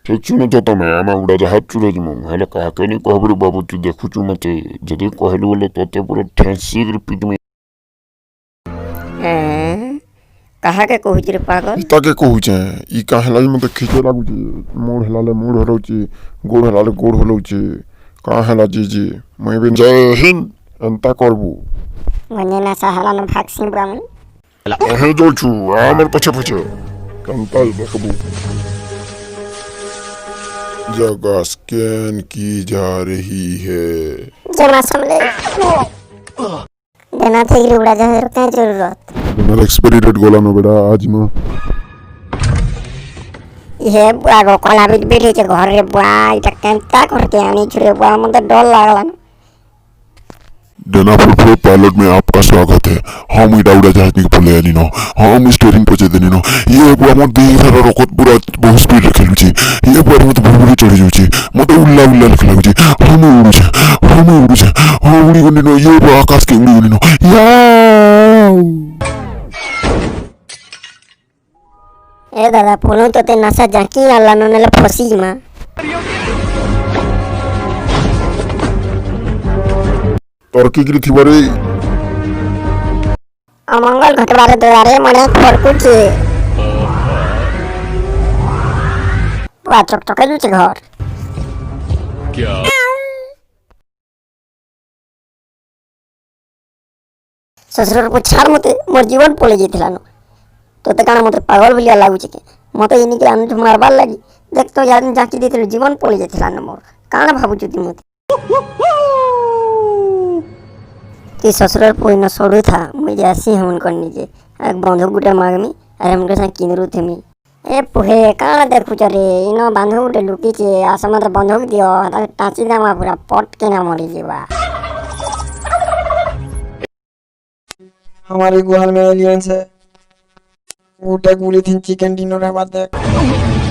ଠିକ୍ ତ ତମେ ଆମେ ଉଡ଼ାଜାହାଜ ଚୁରେ ଯିମୁ ହେଲେ କାହାକେ ନି କହିବୁ ବାବୁ ତୁ ଦେଖୁଛୁ ମତେ ଯଦି କହିଲୁ ବୋଲେ ତତେ ପୁରା ଠେସିକିରି ପିଟମି। କାହାକେ କହୁଛି ରେ ପାଗଲ? ତାକେ କହୁଛେ ଇ କାଁ ହେଲା ଯେ ମତେ ଖିଚ ଲାଗୁଛି ମୁଡ଼ ହେଲାଲେ ମୁଡ଼ ହଲଉଛି ଗୋଡ଼ ହେଲାଲେ ଗୋଡ଼ ହଲଉଛି କାଁ ହେଲା ଯେ ମୁଇଁ ବି ଜୟ ହିନ୍ଦ ଏନ୍ତା କରବୁ ଗଞ୍ଜେନା ସାହାଲାନ ଭାଗସିଂ ବ୍ରାହ୍ମଣ अहे जो छू आमर पछे पछे कंपल बकबू जगह स्कैन की जा रही है जमा समले देना थे कि उड़ा जाए क्या जरूरत मेरा एक्सपायरी डेट गोला नो बेटा आज में ये बुआ को कोला भी बैठे छे घर रे बुआ इटा केंता करके आनी छुरे बुआ मते डर लागला डेना फुल पायलट में आपका स्वागत है हम इटा उड़ा जहाज नहीं फुले यानी नो हम स्टीयरिंग पे देनी नो ये बुआ मत दी सारा रॉकेट पूरा बहुत स्पीड रखे लुची ये बुआ मत भूरी चढ़ी जाउची मते उल्ला उल्ला लख लागुची हम उड़ू छे हम उड़ी गनी नो ये बुआ आकाश के उड़ी गनी नो याओ ए दादा फोनो तो ते नसा जाकी आला नो नेला फसी मा तरकी थिबारे अमंगल घटबारे द्वारे मने फरकुचे बुआ चकचके लुचे घर क्या ससुर को छाड़ मते मोर जीवन पळे जेथिला नो तो काना मते पागल भलिया लागुचे के मते इनी के आनु मारबार लागी देख तो यार जाकी देथिल जीवन पळे जेथिला न मोर काना भाबुछु ती मते ती ससुर पोई न सोडू था मुझे ऐसी हमन करनी जे एक बंधु गुटे मागमी अरे हमके सा किनरु थेमी ए पुहे काना देखु चरे इनो बंधु गुटे लुकी छे आसमत बंधुक दियो ता टाची दामा पूरा पट के ना मरी जेबा हमारे गुहाल में एलियंस है वो टेक बोली थी चिकन डिनर है बात देख